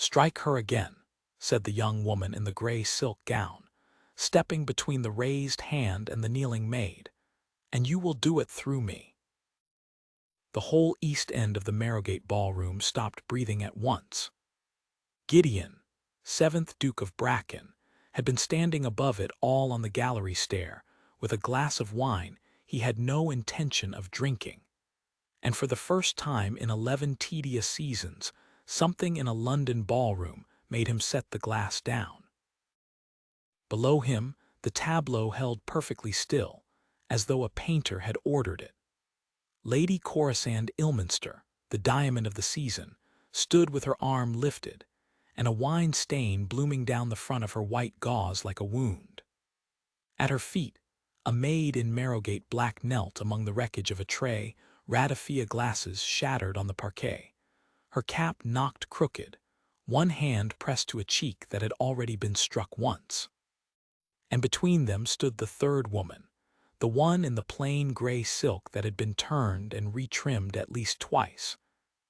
"Strike her again," said the young woman in the gray silk gown, stepping between the raised hand and the kneeling maid, "and you will do it through me." The whole east end of the Marrowgate ballroom stopped breathing at once. Gideon, 7th Duke of Bracken, had been standing above it all on the gallery stair, with a glass of wine he had no intention of drinking. And for the first time in 11 tedious seasons, something in a London ballroom made him set the glass down. Below him, the tableau held perfectly still, as though a painter had ordered it. Lady Corisande Ilminster, the diamond of the season, stood with her arm lifted, and a wine stain blooming down the front of her white gauze like a wound. At her feet, a maid in Marrowgate black knelt among the wreckage of a tray, ratafia glasses shattered on the parquet, her cap knocked crooked, one hand pressed to a cheek that had already been struck once. And between them stood the third woman, the one in the plain gray silk that had been turned and retrimmed at least twice,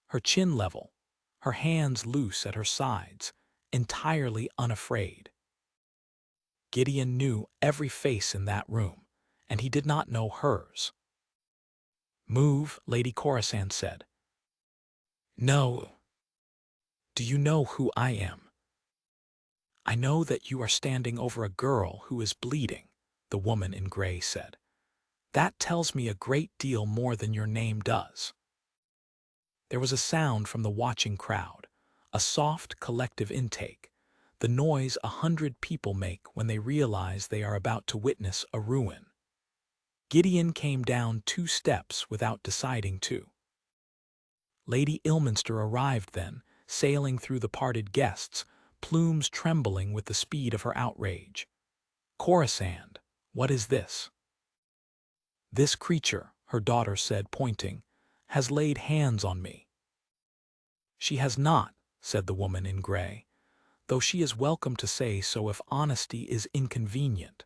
her chin level, her hands loose at her sides, entirely unafraid. Gideon knew every face in that room, and he did not know hers. "Move," Lady Corisande said. "No. Do you know who I am?" "I know that you are standing over a girl who is bleeding," the woman in gray said. "That tells me a great deal more than your name does." There was a sound from the watching crowd, a soft collective intake, the noise 100 people make when they realize they are about to witness a ruin. Gideon came down 2 steps without deciding to. Lady Ilminster arrived then, sailing through the parted guests, plumes trembling with the speed of her outrage. "Corisande, what is this?" "This creature," her daughter said, pointing, "has laid hands on me." "She has not," said the woman in gray, "though she is welcome to say so if honesty is inconvenient.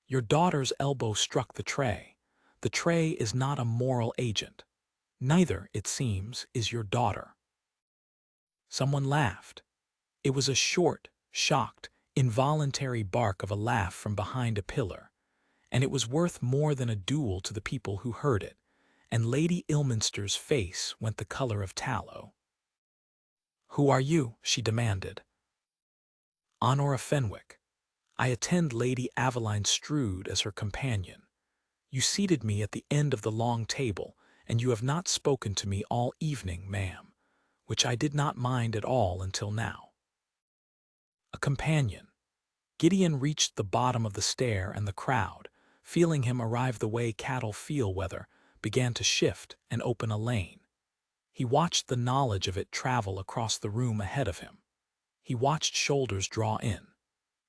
Your daughter's elbow struck the tray. The tray is not a moral agent. Neither, it seems, is your daughter." Someone laughed. It was a short, shocked, involuntary bark of a laugh from behind a pillar, and it was worth more than a duel to the people who heard it, and Lady Ilminster's face went the color of tallow. "Who are you?" she demanded. "Honora Fenwick. I attend Lady Aveline Strood as her companion. You seated me at the end of the long table, and you have not spoken to me all evening, ma'am, which I did not mind at all until now." A companion. Gideon reached the bottom of the stair, and the crowd, feeling him arrive the way cattle feel weather, began to shift and open a lane. He watched the knowledge of it travel across the room ahead of him. He watched shoulders draw in.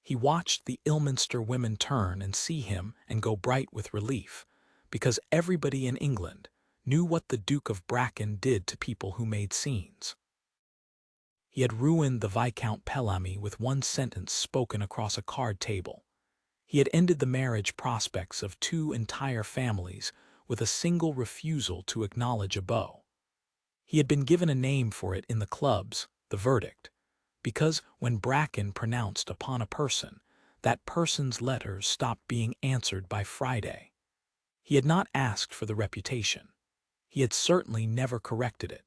He watched the Ilminster women turn and see him and go bright with relief, because everybody in England knew what the Duke of Bracken did to people who made scenes. He had ruined the Viscount Pellamy with one sentence spoken across a card table. He had ended the marriage prospects of 2 entire families with a single refusal to acknowledge a beau. He had been given a name for it in the clubs, the verdict, because when Bracken pronounced upon a person, that person's letters stopped being answered by Friday. He had not asked for the reputation. He had certainly never corrected it.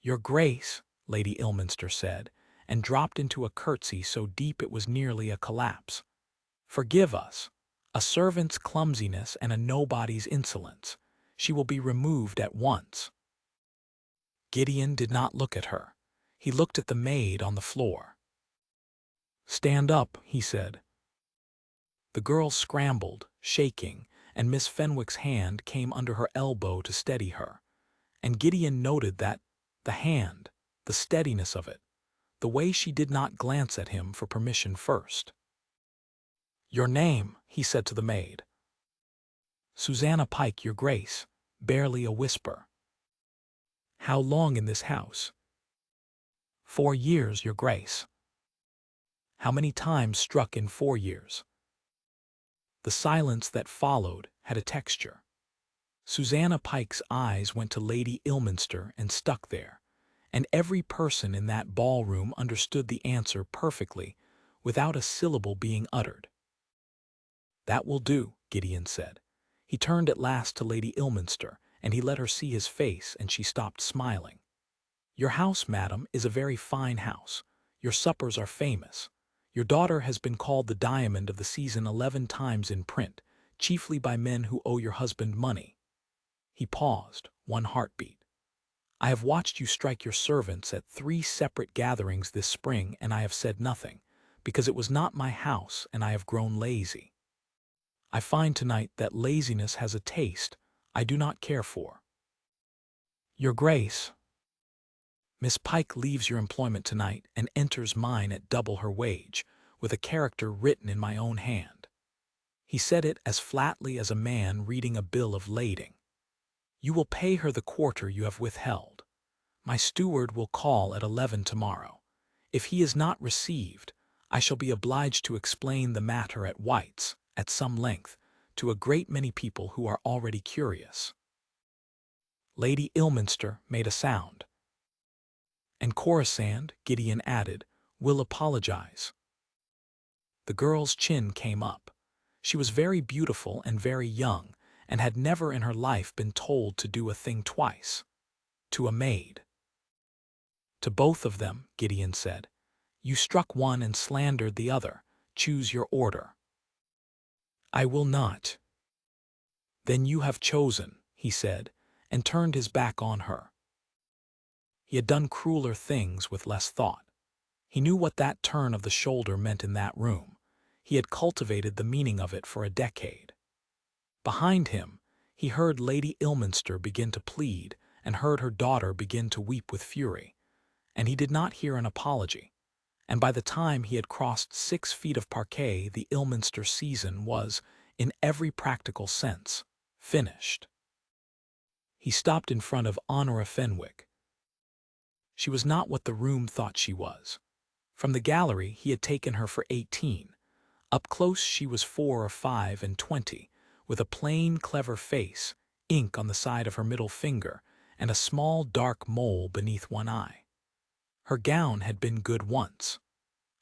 "Your Grace," Lady Ilminster said, and dropped into a curtsy so deep it was nearly a collapse. "Forgive us. A servant's clumsiness and a nobody's insolence. She will be removed at once." Gideon did not look at her. He looked at the maid on the floor. "Stand up," he said. The girl scrambled, shaking, and Miss Fenwick's hand came under her elbow to steady her. And Gideon noted that the hand, the steadiness of it, the way she did not glance at him for permission first. "Your name," he said to the maid. "Susanna Pike, Your Grace," barely a whisper. "How long in this house?" 4 years, Your Grace." "How many times struck in 4 years?" The silence that followed had a texture. Susanna Pike's eyes went to Lady Ilminster and stuck there, and every person in that ballroom understood the answer perfectly, without a syllable being uttered. "That will do," Gideon said. He turned at last to Lady Ilminster, and he let her see his face, and she stopped smiling. "Your house, madam, is a very fine house. Your suppers are famous. Your daughter has been called the diamond of the season 11 times in print, chiefly by men who owe your husband money." He paused, one heartbeat. "I have watched you strike your servants at 3 separate gatherings this spring, and I have said nothing, because it was not my house and I have grown lazy. I find tonight that laziness has a taste I do not care for. Your Grace, Miss Pike leaves your employment tonight and enters mine at double her wage, with a character written in my own hand." He said it as flatly as a man reading a bill of lading. "You will pay her the quarter you have withheld. My steward will call at 11 tomorrow. If he is not received, I shall be obliged to explain the matter at White's, at some length, to a great many people who are already curious." Lady Ilminster made a sound. "And Corisande," Gideon added, "will apologize." The girl's chin came up. She was very beautiful and very young, and had never in her life been told to do a thing twice. To a maid. "To both of them," Gideon said. "You struck one and slandered the other. Choose your order." "I will not." "Then you have chosen," he said, and turned his back on her. He had done crueler things with less thought. He knew what that turn of the shoulder meant in that room. He had cultivated the meaning of it for a decade. Behind him, he heard Lady Ilminster begin to plead, and heard her daughter begin to weep with fury. And he did not hear an apology. And by the time he had crossed 6 feet of parquet, the Ilminster season was, in every practical sense, finished. He stopped in front of Honora Fenwick. She was not what the room thought she was. From the gallery he had taken her for 18. Up close she was 4 or 5 and 20, with a plain, clever face, ink on the side of her middle finger, and a small dark mole beneath one eye. Her gown had been good once.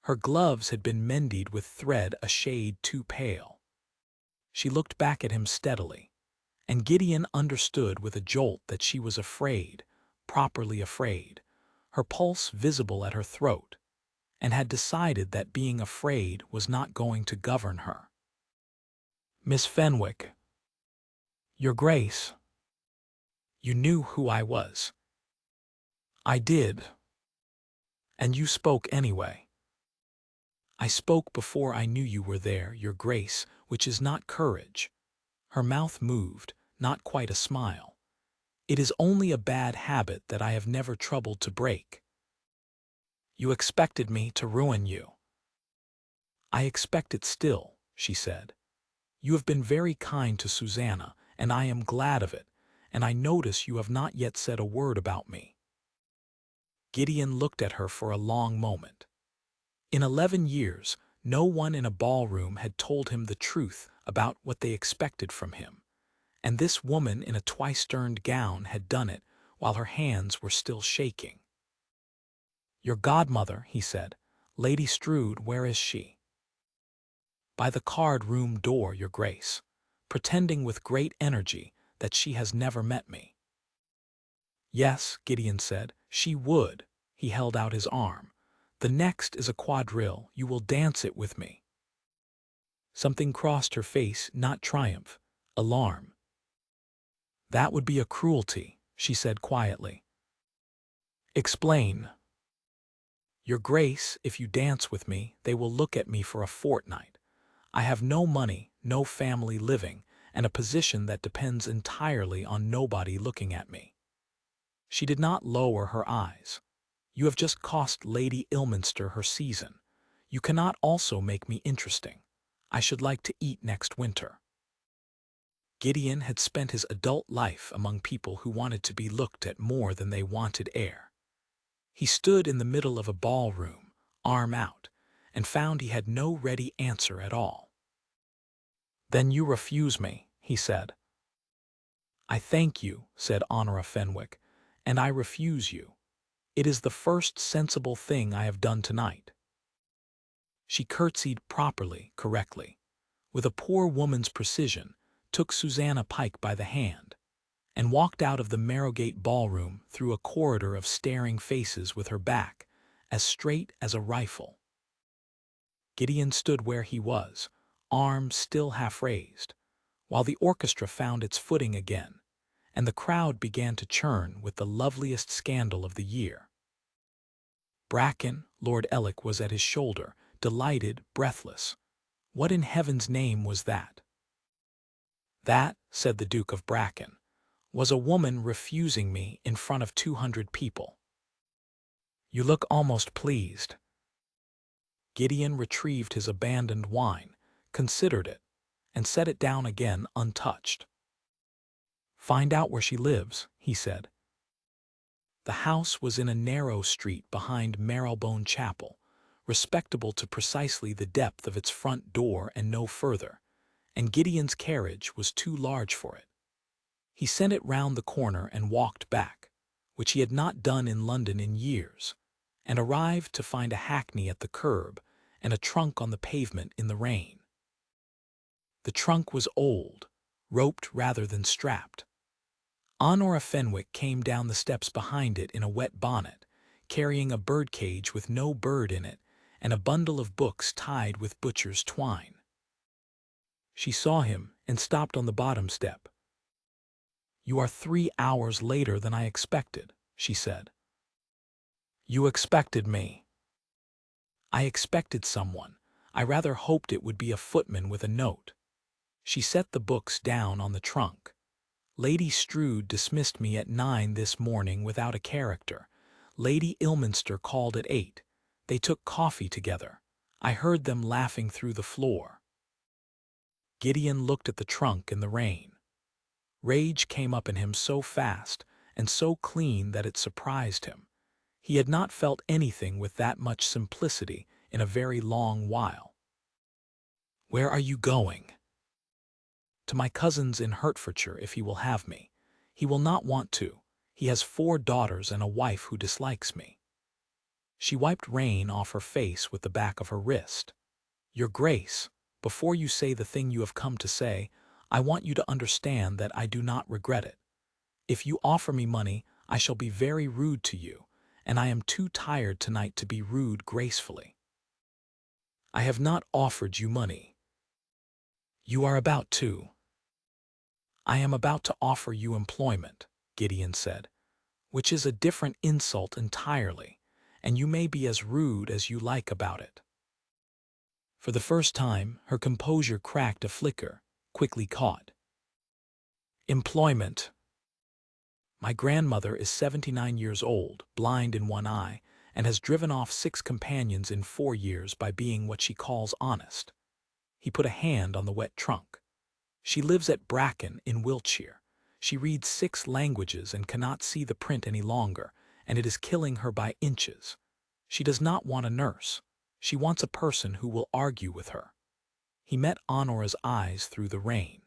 Her gloves had been mended with thread a shade too pale. She looked back at him steadily, and Gideon understood with a jolt that she was afraid, properly afraid, her pulse visible at her throat, and had decided that being afraid was not going to govern her. "Miss Fenwick, Your Grace, you knew who I was." "I did." "And you spoke anyway." "I spoke before I knew you were there, Your Grace, which is not courage." Her mouth moved, not quite a smile. "It is only a bad habit that I have never troubled to break." "You expected me to ruin you." "I expect it still," she said. "You have been very kind to Susanna, and I am glad of it, and I notice you have not yet said a word about me." Gideon looked at her for a long moment. In 11 years, no one in a ballroom had told him the truth about what they expected from him, and this woman in a twice-turned gown had done it while her hands were still shaking. "Your godmother," he said. "Lady Strood, where is she?" "By the card-room door, Your Grace, pretending with great energy that she has never met me." "Yes," Gideon said, "she would." He held out his arm. "The next is a quadrille. You will dance it with me." Something crossed her face, not triumph, alarm. "That would be a cruelty," she said quietly. "Explain." "Your Grace, if you dance with me, they will look at me for a fortnight. I have no money, no family living, and a position that depends entirely on nobody looking at me." She did not lower her eyes. "You have just cost Lady Ilminster her season. You cannot also make me interesting. I should like to eat next winter." Gideon had spent his adult life among people who wanted to be looked at more than they wanted air. He stood in the middle of a ballroom, arm out, and found he had no ready answer at all. "Then you refuse me," he said. "I thank you," said Honora Fenwick, "and I refuse you. It is the first sensible thing I have done tonight." She curtsied properly, correctly, with a poor woman's precision, took Susanna Pike by the hand, and walked out of the Marrowgate ballroom through a corridor of staring faces with her back as straight as a rifle. Gideon stood where he was, arms still half raised, while the orchestra found its footing again, and the crowd began to churn with the loveliest scandal of the year. Bracken, Lord Ellick, was at his shoulder, delighted, breathless. What in heaven's name was that? "That," said the Duke of Bracken, "was a woman refusing me in front of 200 people." "You look almost pleased." Gideon retrieved his abandoned wine, considered it, and set it down again untouched. "Find out where she lives," he said. The house was in a narrow street behind Marylebone Chapel, respectable to precisely the depth of its front door and no further, and Gideon's carriage was too large for it. He sent it round the corner and walked back, which he had not done in London in years, and arrived to find a hackney at the curb and a trunk on the pavement in the rain. The trunk was old, roped rather than strapped. Honora Fenwick came down the steps behind it in a wet bonnet, carrying a birdcage with no bird in it and a bundle of books tied with butcher's twine. She saw him and stopped on the bottom step. "You are 3 hours later than I expected," she said. "You expected me." "I expected someone. I rather hoped it would be a footman with a note." She set the books down on the trunk. "Lady Strood dismissed me at 9 this morning without a character. Lady Ilminster called at 8. They took coffee together. I heard them laughing through the floor." Gideon looked at the trunk in the rain. Rage came up in him so fast and so clean that it surprised him. He had not felt anything with that much simplicity in a very long while. "Where are you going?" "To my cousin's in Hertfordshire, if he will have me. He will not want to. He has 4 daughters and a wife who dislikes me." She wiped rain off her face with the back of her wrist. "Your Grace, before you say the thing you have come to say, I want you to understand that I do not regret it. If you offer me money, I shall be very rude to you, and I am too tired tonight to be rude gracefully." "I have not offered you money." "You are about to." "I am about to offer you employment," Gideon said, "which is a different insult entirely, and you may be as rude as you like about it." For the first time, her composure cracked a flicker, quickly caught. "Employment. My grandmother is 79 years old, blind in one eye, and has driven off 6 companions in 4 years by being what she calls honest." He put a hand on the wet trunk. "She lives at Bracken in Wiltshire. She reads 6 languages and cannot see the print any longer, and it is killing her by inches. She does not want a nurse. She wants a person who will argue with her." He met Honora's eyes through the rain.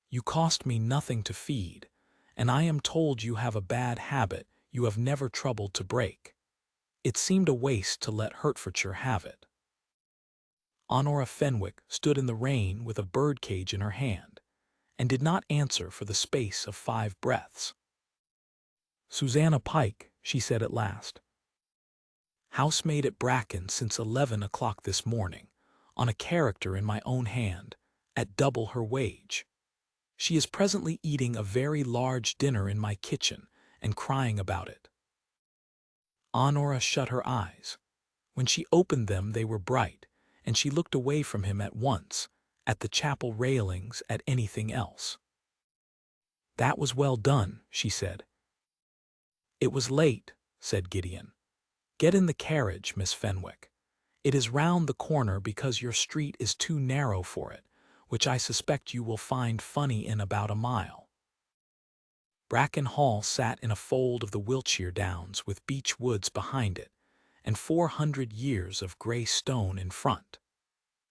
"You cost me nothing to feed, and I am told you have a bad habit you have never troubled to break. It seemed a waste to let Hertfordshire have it." Honora Fenwick stood in the rain with a birdcage in her hand, and did not answer for the space of 5 breaths. "Susanna Pike," she said at last. "Housemaid at Bracken since 11 o'clock this morning, on a character in my own hand, at double her wage. She is presently eating a very large dinner in my kitchen and crying about it." Honora shut her eyes. When she opened them they were bright, and she looked away from him at once, at the chapel railings, at anything else. "That was well done," she said. "It was late," said Gideon. "Get in the carriage, Miss Fenwick. It is round the corner because your street is too narrow for it, which I suspect you will find funny in about a mile." Bracken Hall sat in a fold of the Wiltshire Downs with beech woods behind it, and 400 years of grey stone in front.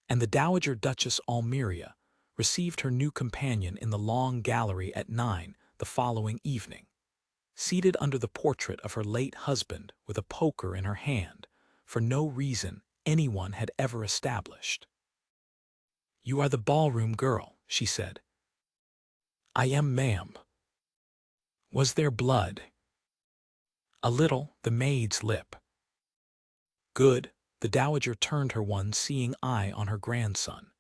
And the Dowager Duchess Almeria received her new companion in the long gallery at 9 the following evening. seated under the portrait of her late husband with a poker in her hand, for no reason anyone had ever established. "You are the ballroom girl," she said. "I am, ma'am." "Was there blood?" "A little," the maid's lip. "Good." The dowager turned her one seeing eye on her grandson.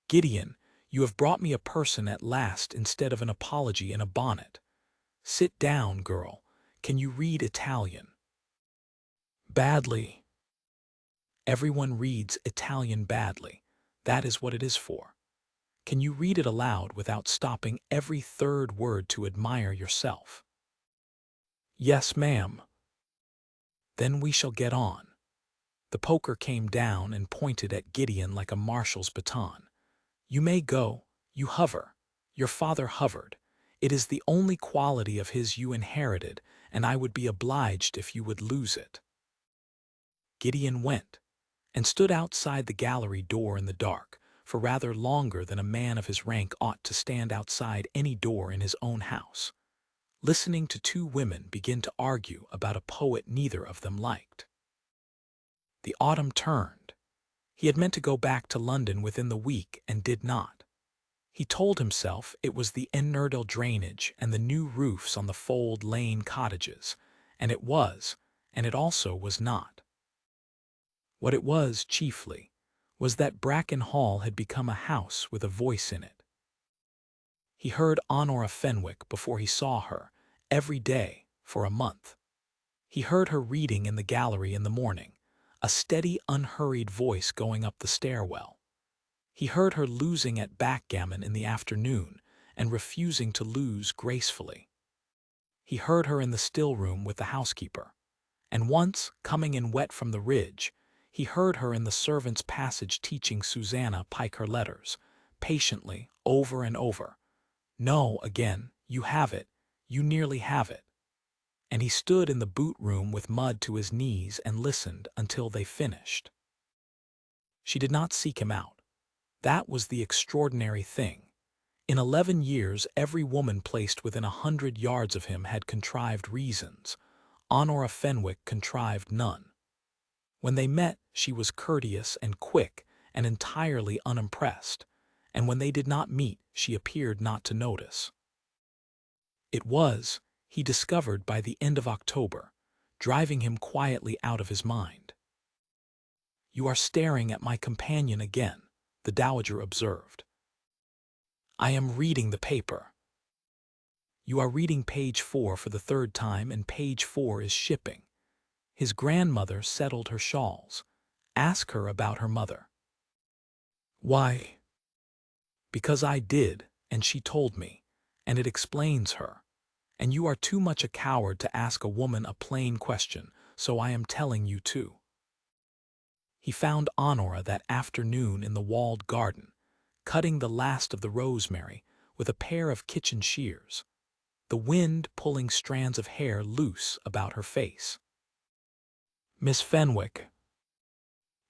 "Gideon, you have brought me a person at last instead of an apology in a bonnet. Sit down, girl. Can you read Italian?" "Badly." "Everyone reads Italian badly. That is what it is for. Can you read it aloud without stopping every third word to admire yourself?" "Yes, ma'am." "Then we shall get on." The poker came down and pointed at Gideon like a marshal's baton. "You may go. You hover. Your father hovered. It is the only quality of his you inherited, and I would be obliged if you would lose it." Gideon went, and stood outside the gallery door in the dark, for rather longer than a man of his rank ought to stand outside any door in his own house, listening to two women begin to argue about a poet neither of them liked. The autumn turned. He had meant to go back to London within the week and did not. He told himself it was the Ennerdale drainage and the new roofs on the Fold Lane cottages, and it was, and it also was not. What it was, chiefly, was that Bracken Hall had become a house with a voice in it. He heard Honora Fenwick before he saw her, every day, for a month. He heard her reading in the gallery in the morning, a steady, unhurried voice going up the stairwell. He heard her losing at backgammon in the afternoon and refusing to lose gracefully. He heard her in the still room with the housekeeper, and once, coming in wet from the ridge, he heard her in the servants' passage teaching Susanna Pike her letters, patiently, over and over. "No, again, you have it, you nearly have it." And he stood in the boot room with mud to his knees and listened until they finished. She did not seek him out. That was the extraordinary thing. In 11 years every woman placed within 100 yards of him had contrived reasons. Honora Fenwick contrived none. When they met, she was courteous and quick and entirely unimpressed, and when they did not meet, she appeared not to notice. It was, he discovered by the end of October, driving him quietly out of his mind. "You are staring at my companion again," the dowager observed. "I am reading the paper." "You are reading page 4 for the third time, and page 4 is shipping. His grandmother settled her shawls. Ask her about her mother." "Why?" "Because I did, and she told me, and it explains her. And you are too much a coward to ask a woman a plain question, so I am telling you too." He found Honora that afternoon in the walled garden, cutting the last of the rosemary with a pair of kitchen shears, the wind pulling strands of hair loose about her face. "Miss Fenwick."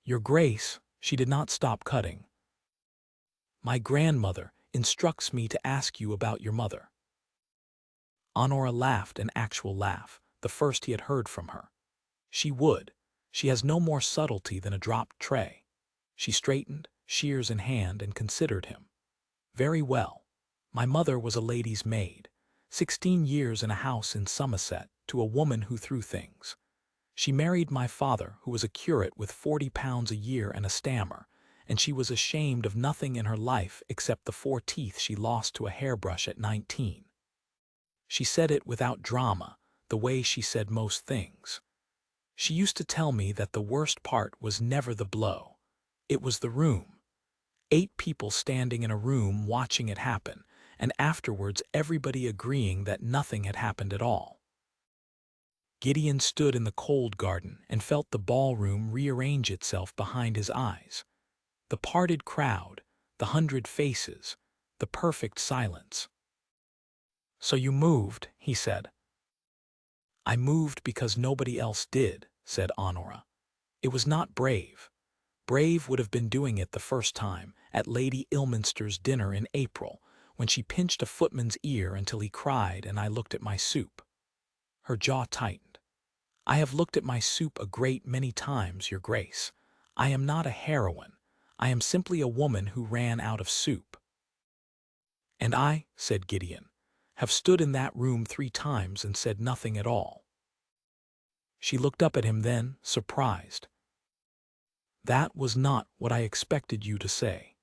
"Your Grace," she did not stop cutting. "My grandmother instructs me to ask you about your mother." Honora laughed an actual laugh, the first he had heard from her. She would. She has no more subtlety than a dropped tray. She straightened, shears in hand, and considered him. "Very well. My mother was a lady's maid, 16 years in a house in Somerset, to a woman who threw things. She married my father, who was a curate with £40 a year and a stammer, and she was ashamed of nothing in her life except the 4 teeth she lost to a hairbrush at 19. She said it without drama, the way she said most things. She used to tell me that the worst part was never the blow. It was the room. 8 people standing in a room watching it happen, and afterwards everybody agreeing that nothing had happened at all." Gideon stood in the cold garden and felt the ballroom rearrange itself behind his eyes. The parted crowd, the 100 faces, the perfect silence. "So you moved," he said. "I moved because nobody else did," said Honora. "It was not brave. Brave would have been doing it the first time, at Lady Ilminster's dinner in April, when she pinched a footman's ear until he cried and I looked at my soup. Her jaw tightened. "I have looked at my soup a great many times, Your Grace. I am not a heroine. I am simply a woman who ran out of soup." "And I," said Gideon, "have stood in that room 3 times and said nothing at all." She looked up at him then, surprised. "That was not what I expected you to say."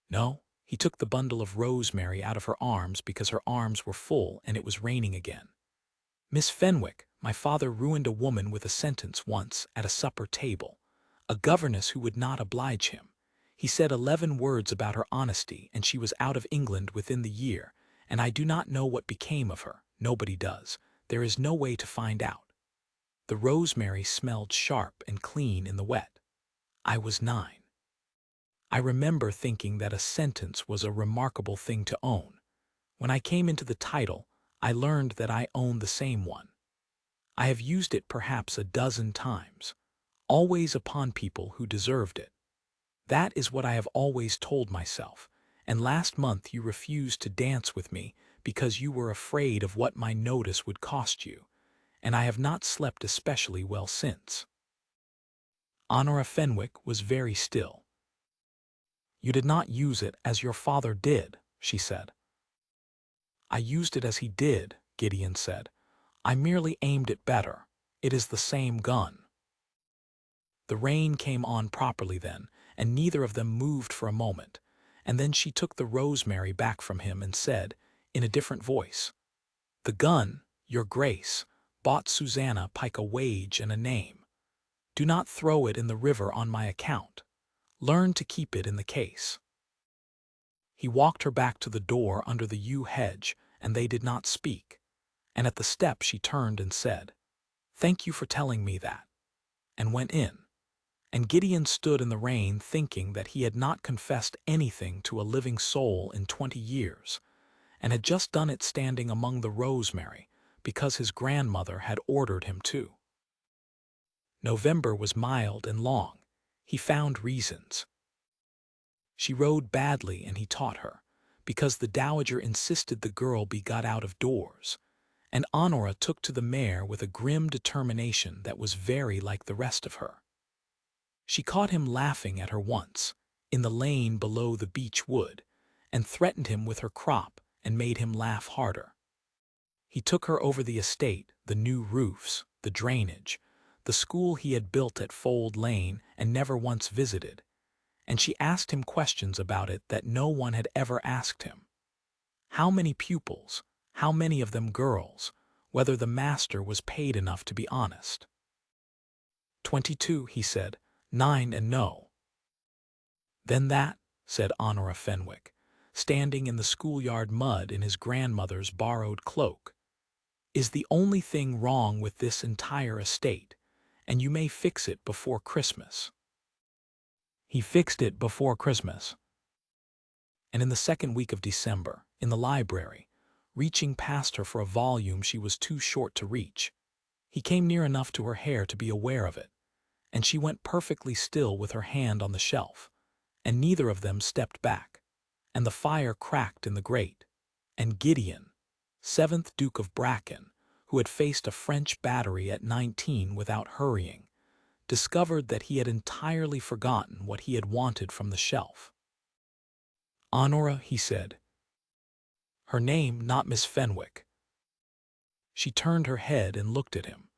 "No." He took the bundle of rosemary out of her arms because her arms were full and it was raining again. "Miss Fenwick, my father ruined a woman with a sentence once at a supper table. A governess who would not oblige him. He said 11 words about her honesty and she was out of England within the year, and I do not know what became of her. Nobody does. There is no way to find out. The rosemary smelled sharp and clean in the wet. I was 9. I remember thinking that a sentence was a remarkable thing to own. When I came into the title, I learned that I owned the same one. I have used it perhaps a dozen times, always upon people who deserved it. That is what I have always told myself, and last month you refused to dance with me because you were afraid of what my notice would cost you, and I have not slept especially well since." Honora Fenwick was very still. "You did not use it as your father did," she said. "I used it as he did," Gideon said. "I merely aimed it better. It is the same gun." The rain came on properly then, and neither of them moved for a moment, and then she took the rosemary back from him and said, in a different voice, "The gun, Your Grace, bought Susanna Pike a wage and a name. Do not throw it in the river on my account. Learn to keep it in the case." He walked her back to the door under the yew hedge, and they did not speak, and at the step she turned and said, "Thank you for telling me that," and went in. And Gideon stood in the rain thinking that he had not confessed anything to a living soul in 20 years, and had just done it standing among the rosemary because his grandmother had ordered him to. November was mild and long. He found reasons. She rode badly and he taught her, because the dowager insisted the girl be got out of doors, and Honora took to the mare with a grim determination that was very like the rest of her. She caught him laughing at her once, in the lane below the beech wood, and threatened him with her crop and made him laugh harder. He took her over the estate, the new roofs, the drainage, the school he had built at Fold Lane and never once visited, and she asked him questions about it that no one had ever asked him. How many pupils, how many of them girls, whether the master was paid enough to be honest. 22, he said, 9 and no. Then that, said Honora Fenwick, standing in the schoolyard mud in his grandmother's borrowed cloak, is the only thing wrong with this entire estate, and you may fix it before Christmas. He fixed it before Christmas. And in the second week of December, in the library, reaching past her for a volume she was too short to reach, he came near enough to her hair to be aware of it, and she went perfectly still with her hand on the shelf, and neither of them stepped back, and the fire cracked in the grate, and Gideon, 7th Duke of Bracken, who had faced a French battery at 19 without hurrying, discovered that he had entirely forgotten what he had wanted from the shelf. "Honora," he said. "Her name not Miss Fenwick." She turned her head and looked at him,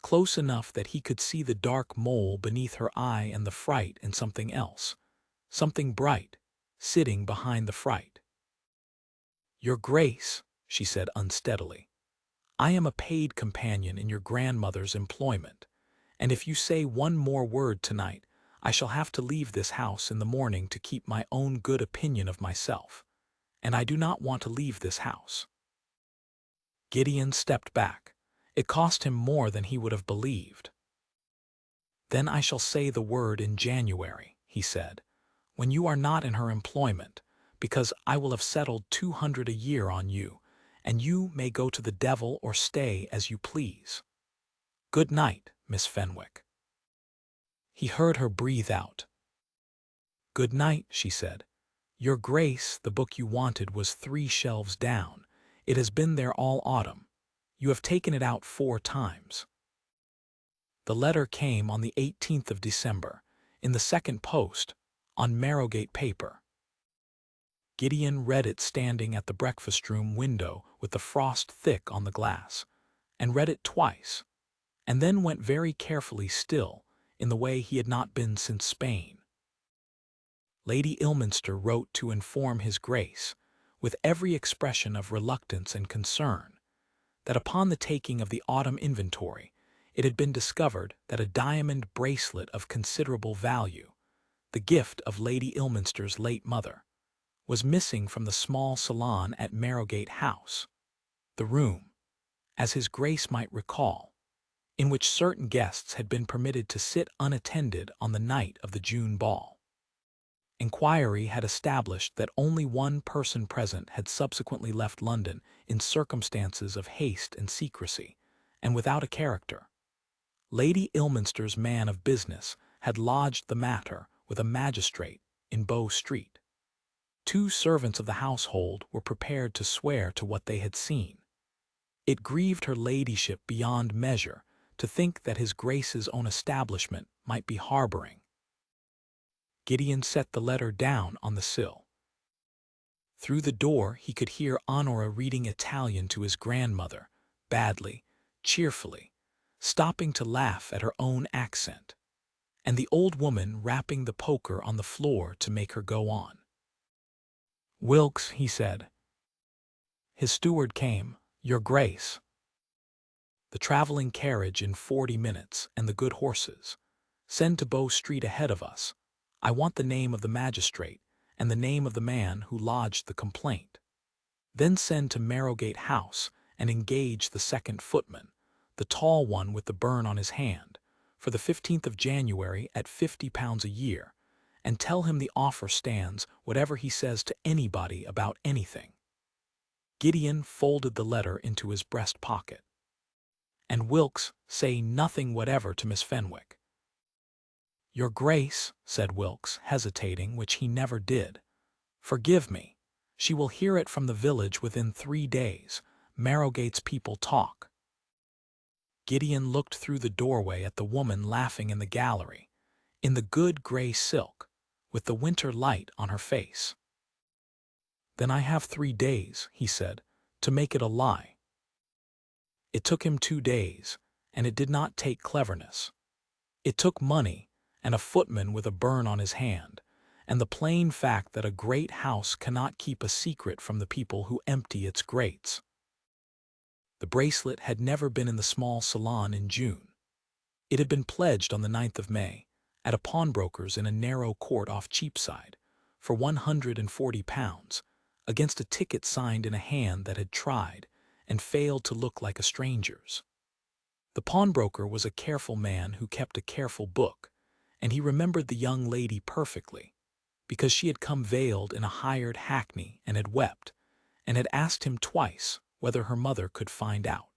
close enough that he could see the dark mole beneath her eye and the fright in something else, something bright, sitting behind the fright. "Your Grace," she said unsteadily, "I am a paid companion in your grandmother's employment, and if you say one more word tonight, I shall have to leave this house in the morning to keep my own good opinion of myself, and I do not want to leave this house." Gideon stepped back. It cost him more than he would have believed. "Then I shall say the word in January," he said, "when you are not in her employment, because I will have settled 200 a year on you, and you may go to the devil or stay as you please. Good night, Miss Fenwick." He heard her breathe out. "Good night," she said. "Your Grace, the book you wanted was 3 shelves down. It has been there all autumn. You have taken it out 4 times. The letter came on the 18th of December, in the second post, on Marrowgate paper. Gideon read it standing at the breakfast-room window with the frost thick on the glass, and read it twice, and then went very carefully still, in the way he had not been since Spain. Lady Ilminster wrote to inform his Grace, with every expression of reluctance and concern, that upon the taking of the autumn inventory, it had been discovered that a diamond bracelet of considerable value, the gift of Lady Ilminster's late mother, was missing from the small salon at Marrowgate House, the room, as his Grace might recall, in which certain guests had been permitted to sit unattended on the night of the June ball. Inquiry had established that only one person present had subsequently left London in circumstances of haste and secrecy, and without a character. Lady Ilminster's man of business had lodged the matter with a magistrate in Bow Street. 2 servants of the household were prepared to swear to what they had seen. It grieved her ladyship beyond measure to think that his Grace's own establishment might be harboring. Gideon set the letter down on the sill. Through the door he could hear Honora reading Italian to his grandmother, badly, cheerfully, stopping to laugh at her own accent, and the old woman rapping the poker on the floor to make her go on. "Wilkes," he said. His steward came. "Your Grace." "The traveling carriage in 40 minutes, and the good horses. Send to Bow Street ahead of us. I want the name of the magistrate, and the name of the man who lodged the complaint. Then send to Marrowgate House, and engage the second footman, the tall one with the burn on his hand, for the 15th of January at £50 a year, and tell him the offer stands whatever he says to anybody about anything." Gideon folded the letter into his breast pocket. "And Wilkes, say nothing whatever to Miss Fenwick." "Your Grace," said Wilkes, hesitating, which he never did, "forgive me. She will hear it from the village within 3 days. Marrowgate's people talk." Gideon looked through the doorway at the woman laughing in the gallery, in the good gray silk, with the winter light on her face. "Then I have 3 days," he said, "to make it a lie." It took him 2 days, and it did not take cleverness. It took money, and a footman with a burn on his hand, and the plain fact that a great house cannot keep a secret from the people who empty its grates. The bracelet had never been in the small salon in June. It had been pledged on the 9th of May, at a pawnbroker's in a narrow court off Cheapside, for £140, against a ticket signed in a hand that had tried and failed to look like a stranger's. The pawnbroker was a careful man who kept a careful book, and he remembered the young lady perfectly, because she had come veiled in a hired hackney and had wept, and had asked him twice whether her mother could find out.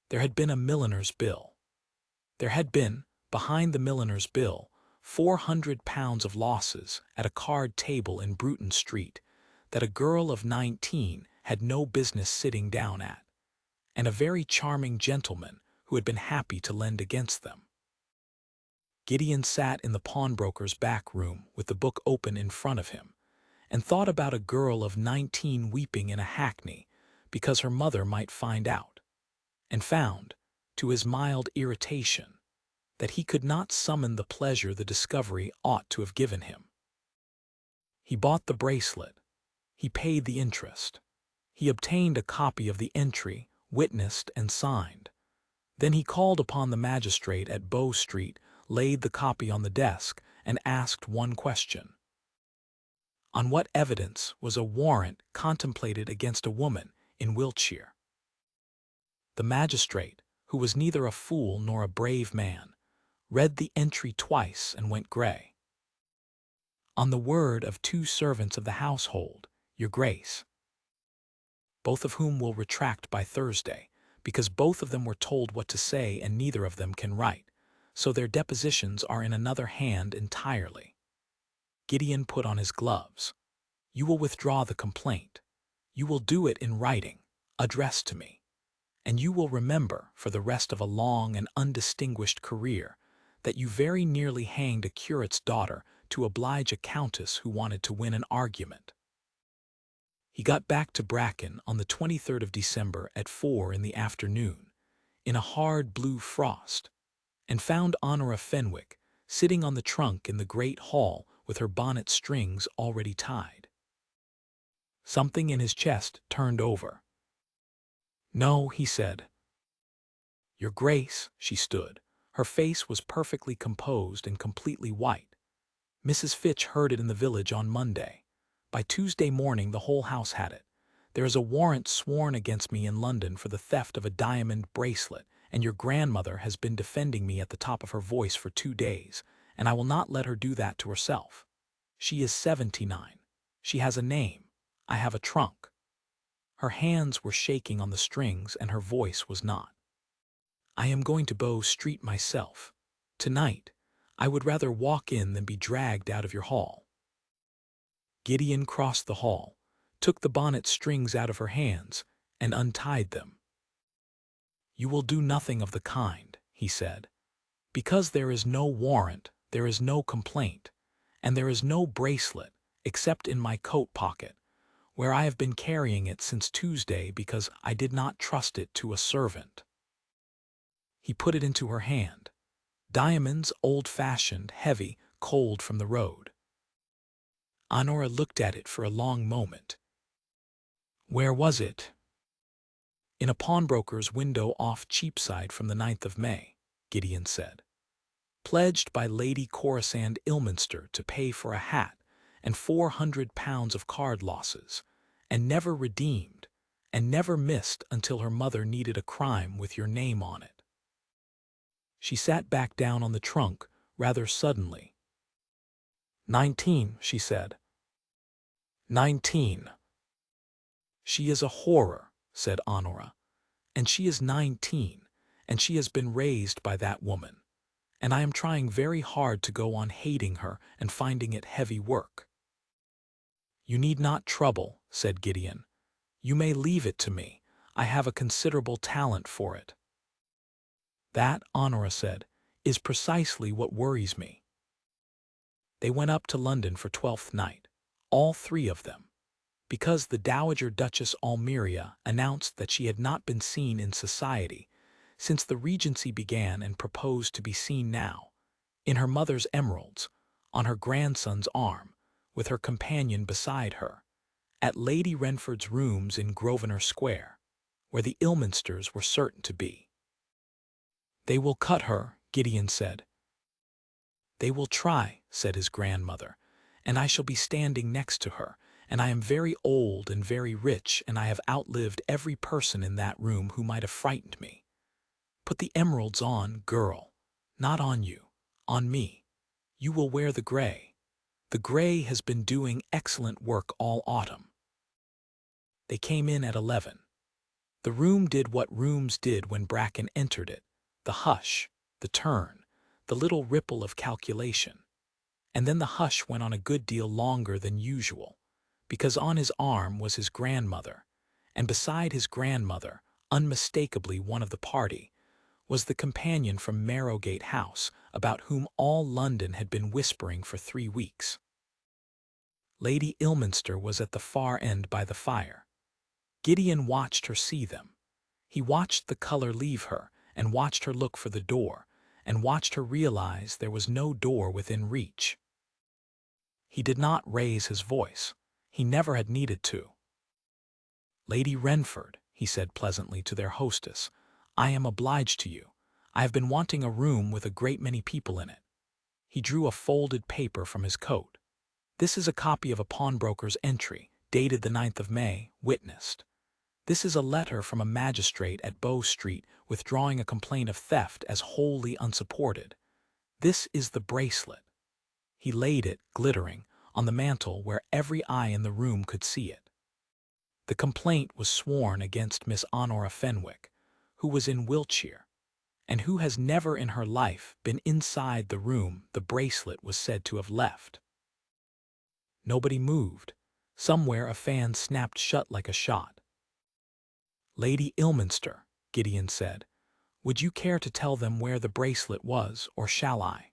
There had been a milliner's bill. There had been, behind the milliner's bill, £400 of losses at a card table in Bruton Street that a girl of 19 had no business sitting down at, and a very charming gentleman who had been happy to lend against them. Gideon sat in the pawnbroker's back room with the book open in front of him, and thought about a girl of 19 weeping in a hackney because her mother might find out, and found, to his mild irritation, that he could not summon the pleasure the discovery ought to have given him. He bought the bracelet. He paid the interest. He obtained a copy of the entry, witnessed and signed. Then he called upon the magistrate at Bow Street, laid the copy on the desk, and asked one question. On what evidence was a warrant contemplated against a woman in Wiltshire? The magistrate, who was neither a fool nor a brave man, read the entry twice and went grey. "On the word of 2 servants of the household, Your Grace," both of whom will retract by Thursday, because both of them were told what to say and neither of them can write, so their depositions are in another hand entirely. Gideon put on his gloves. "You will withdraw the complaint. You will do it in writing, addressed to me. and you will remember for the rest of a long and undistinguished career that you very nearly hanged a curate's daughter to oblige a countess who wanted to win an argument. He got back to Bracken on the 23rd of December at 4 in the afternoon, in a hard blue frost, and found Honora Fenwick sitting on the trunk in the great hall with her bonnet strings already tied. Something in his chest turned over. "No," he said. "Your Grace," she stood. Her face was perfectly composed and completely white. "Mrs. Fitch heard it in the village on Monday. By Tuesday morning the whole house had it. There is a warrant sworn against me in London for the theft of a diamond bracelet, and your grandmother has been defending me at the top of her voice for 2 days, and I will not let her do that to herself. She is 79. She has a name. I have a trunk." Her hands were shaking on the strings and her voice was not. "I am going to Bow Street myself. Tonight. I would rather walk in than be dragged out of your hall." Gideon crossed the hall, took the bonnet strings out of her hands, and untied them. "You will do nothing of the kind," he said. "Because there is no warrant, there is no complaint, and there is no bracelet except in my coat pocket, where I have been carrying it since Tuesday because I did not trust it to a servant." He put it into her hand. Diamonds, old-fashioned, heavy, cold from the road. Honora looked at it for a long moment. "Where was it?" "In a pawnbroker's window off Cheapside from the 9th of May, Gideon said. "Pledged by Lady Corisande Ilminster to pay for a hat and £400 of card losses, and never redeemed, and never missed until her mother needed a crime with your name on it." She sat back down on the trunk rather suddenly. 19, she said. 19. "She is a horror," said Honora. "And she is 19, and she has been raised by that woman. And I am trying very hard to go on hating her and finding it heavy work." "You need not trouble," said Gideon. "You may leave it to me. I have a considerable talent for it." "That," Honora said, "is precisely what worries me." They went up to London for Twelfth Night, all 3 of them, because the Dowager Duchess Almeria announced that she had not been seen in society since the Regency began and proposed to be seen now, in her mother's emeralds, on her grandson's arm, with her companion beside her, at Lady Renford's rooms in Grosvenor Square, where the Ilminsters were certain to be. "They will cut her," Gideon said. "They will try," said his grandmother, "and I shall be standing next to her, and I am very old and very rich, and I have outlived every person in that room who might have frightened me. Put the emeralds on, girl. Not on you, on me. You will wear the gray. The gray has been doing excellent work all autumn." They came in at 11. The room did what rooms did when Bracken entered it, the hush, the turn, the little ripple of calculation. And then the hush went on a good deal longer than usual, because on his arm was his grandmother, and beside his grandmother, unmistakably one of the party, was the companion from Marrowgate House about whom all London had been whispering for 3 weeks. Lady Ilminster was at the far end by the fire. Gideon watched her see them. He watched the color leave her, and watched her look for the door, and watched her realize there was no door within reach. He did not raise his voice. He never had needed to. "Lady Renford," he said pleasantly to their hostess, "I am obliged to you. I have been wanting a room with a great many people in it." He drew a folded paper from his coat. "This is a copy of a pawnbroker's entry, dated the 9th of May, witnessed. This is a letter from a magistrate at Bow Street withdrawing a complaint of theft as wholly unsupported. This is the bracelet." He laid it, glittering, on the mantel where every eye in the room could see it. The complaint was sworn against Miss Honora Fenwick, who was in Wiltshire, and who has never in her life been inside the room the bracelet was said to have left. Nobody moved. Somewhere a fan snapped shut like a shot. "Lady Ilminster," Gideon said. "Would you care to tell them where the bracelet was, or shall I?"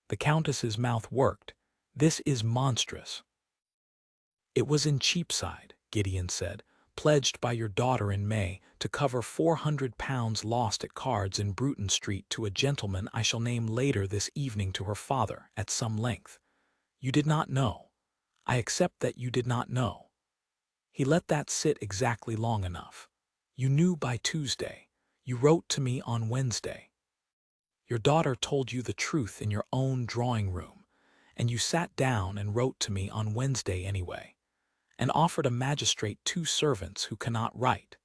The Countess's mouth worked. "This is monstrous." "It was in Cheapside," Gideon said, "pledged by your daughter in May to cover £400 lost at cards in Bruton Street to a gentleman I shall name later this evening to her father at some length. You did not know. I accept that you did not know. He let that sit exactly long enough. You knew by Tuesday. You wrote to me on Wednesday. Your daughter told you the truth in your own drawing room, and you sat down and wrote to me on Wednesday anyway, and offered a magistrate 2 servants who cannot write.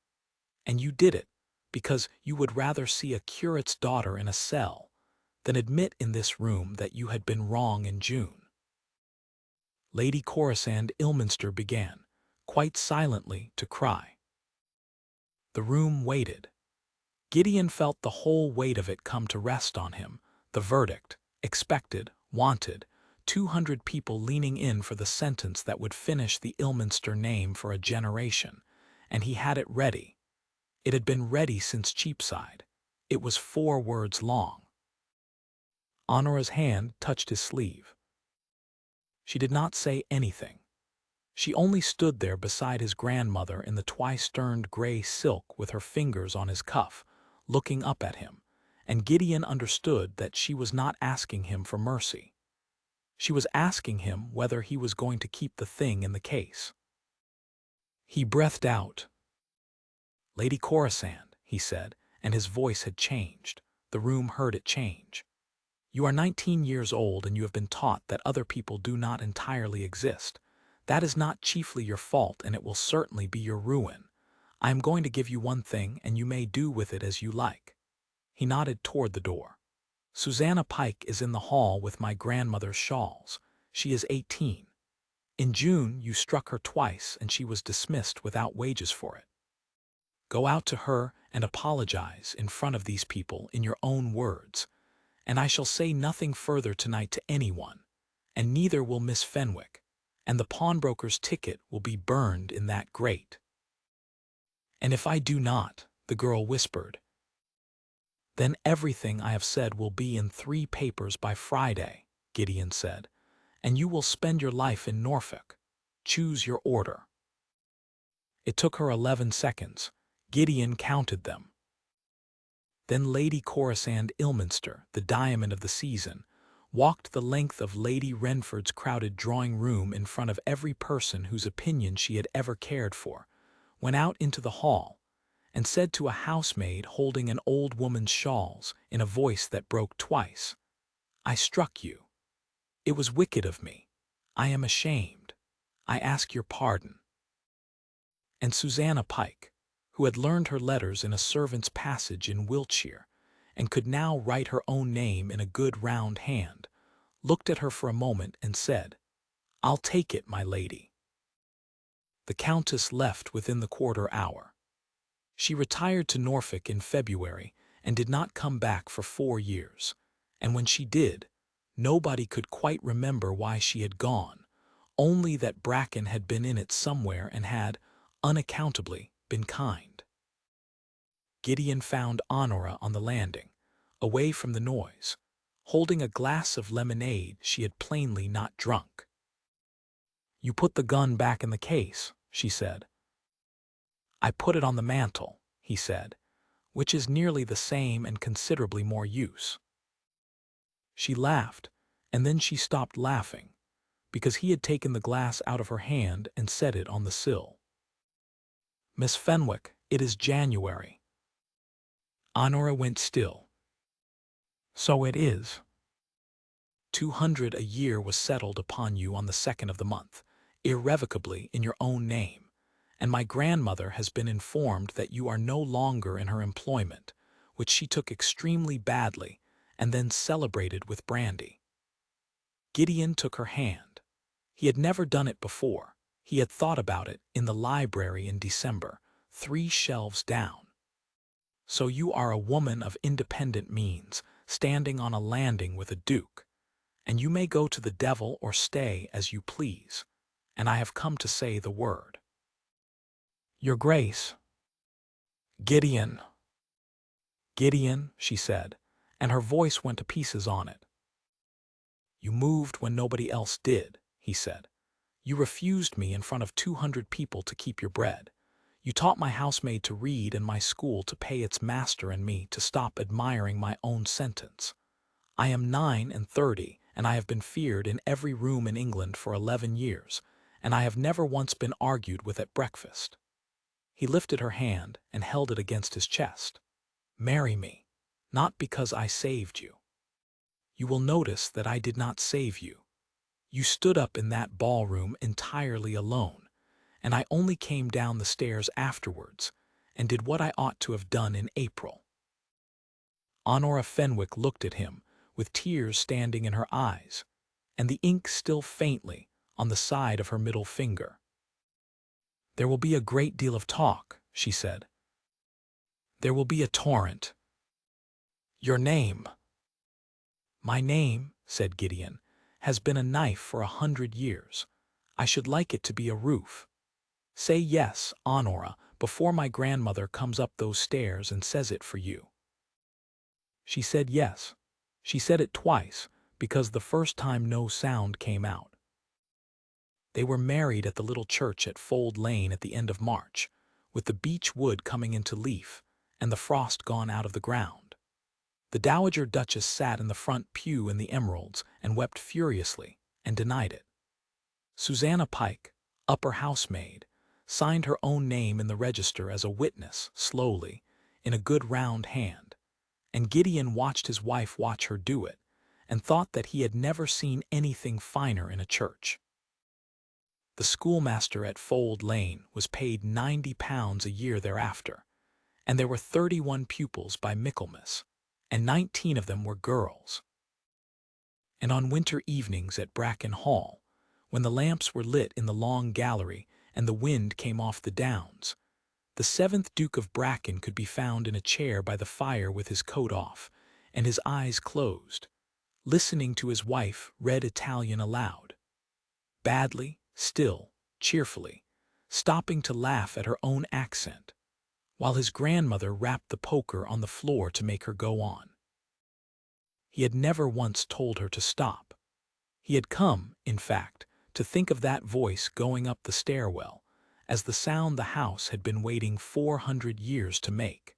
And you did it because you would rather see a curate's daughter in a cell than admit in this room that you had been wrong in June." Lady Corisande Ilminster began, quite silently, to cry. The room waited. Gideon felt the whole weight of it come to rest on him, the verdict, expected, wanted, 200 people leaning in for the sentence that would finish the Ilminster name for a generation, and he had it ready. It had been ready since Cheapside. It was 4 words long. Honora's hand touched his sleeve. She did not say anything. She only stood there beside his grandmother in the twice-turned gray silk with her fingers on his cuff, looking up at him, and Gideon understood that she was not asking him for mercy. She was asking him whether he was going to keep the thing in the case. He breathed out. "Lady Corisande," he said, and his voice had changed. The room heard it change. "You are 19 years old and you have been taught that other people do not entirely exist. That is not chiefly your fault, and it will certainly be your ruin. I am going to give you one thing, and you may do with it as you like." He nodded toward the door. "Susanna Pike is in the hall with my grandmother's shawls. She is 18. In June you struck her twice and she was dismissed without wages for it. Go out to her and apologize in front of these people in your own words, and I shall say nothing further tonight to anyone, and neither will Miss Fenwick, and the pawnbroker's ticket will be burned in that grate." "And if I do not," the girl whispered, "then everything I have said will be in 3 papers by Friday," Gideon said, "and you will spend your life in Norfolk. Choose your order." It took her 11 seconds. Gideon counted them. Then Lady Corisande Ilminster, the diamond of the season, walked the length of Lady Renford's crowded drawing-room in front of every person whose opinion she had ever cared for, went out into the hall, and said to a housemaid holding an old woman's shawls in a voice that broke twice, "I struck you. It was wicked of me. I am ashamed. I ask your pardon." And Susanna Pike, who had learned her letters in a servant's passage in Wiltshire, and could now write her own name in a good round hand, looked at her for a moment and said, "I'll take it, my lady." The Countess left within the quarter hour. She retired to Norfolk in February and did not come back for 4 years, and when she did, nobody could quite remember why she had gone, only that Bracken had been in it somewhere and had, unaccountably, been kind. Gideon found Honora on the landing, away from the noise, holding a glass of lemonade she had plainly not drunk. "You put the gun back in the case," she said. "I put it on the mantel," he said, "which is nearly the same and considerably more use." She laughed, and then she stopped laughing, because he had taken the glass out of her hand and set it on the sill. "Miss Fenwick, it is January." Honora went still. "So it is. 200 a year was settled upon you on the 2nd of the month, irrevocably in your own name, and my grandmother has been informed that you are no longer in her employment, which she took extremely badly and then celebrated with brandy." Gideon took her hand. He had never done it before. He had thought about it in the library in December, 3 shelves down. "So you are a woman of independent means, standing on a landing with a duke, and you may go to the devil or stay as you please, and I have come to say the word." "Your Grace." Gideon, Gideon, she said, and her voice went to pieces on it. You moved when nobody else did, he said. You refused me in front of 200 people to keep your bread. You taught my housemaid to read and my school to pay its master and me to stop admiring my own sentence. I am 39, and I have been feared in every room in England for 11 years, and I have never once been argued with at breakfast. He lifted her hand and held it against his chest. Marry me, not because I saved you. You will notice that I did not save you. You stood up in that ballroom entirely alone, and I only came down the stairs afterwards and did what I ought to have done in April. Honora Fenwick looked at him, with tears standing in her eyes, and the ink still faintly on the side of her middle finger. There will be a great deal of talk, she said. There will be a torrent. Your name. My name, said Gideon, has been a knife for 100 years. I should like it to be a roof. Say yes, Honora, before my grandmother comes up those stairs and says it for you. She said yes. She said it twice, because the first time no sound came out. They were married at the little church at Fold Lane at the end of March, with the beech wood coming into leaf and the frost gone out of the ground. The Dowager Duchess sat in the front pew in the Emeralds and wept furiously and denied it. Susanna Pike, upper housemaid, signed her own name in the register as a witness, slowly, in a good round hand, and Gideon watched his wife watch her do it, and thought that he had never seen anything finer in a church. The schoolmaster at Fold Lane was paid £90 a year thereafter, and there were 31 pupils by Michaelmas, and 19 of them were girls. And on winter evenings at Bracken Hall, when the lamps were lit in the long gallery and the wind came off the downs, the 7th Duke of Bracken could be found in a chair by the fire with his coat off and his eyes closed, listening to his wife read Italian aloud, badly, still, cheerfully, stopping to laugh at her own accent, while his grandmother rapped the poker on the floor to make her go on. He had never once told her to stop. He had come, in fact, to think of that voice going up the stairwell as the sound the house had been waiting 400 years to make.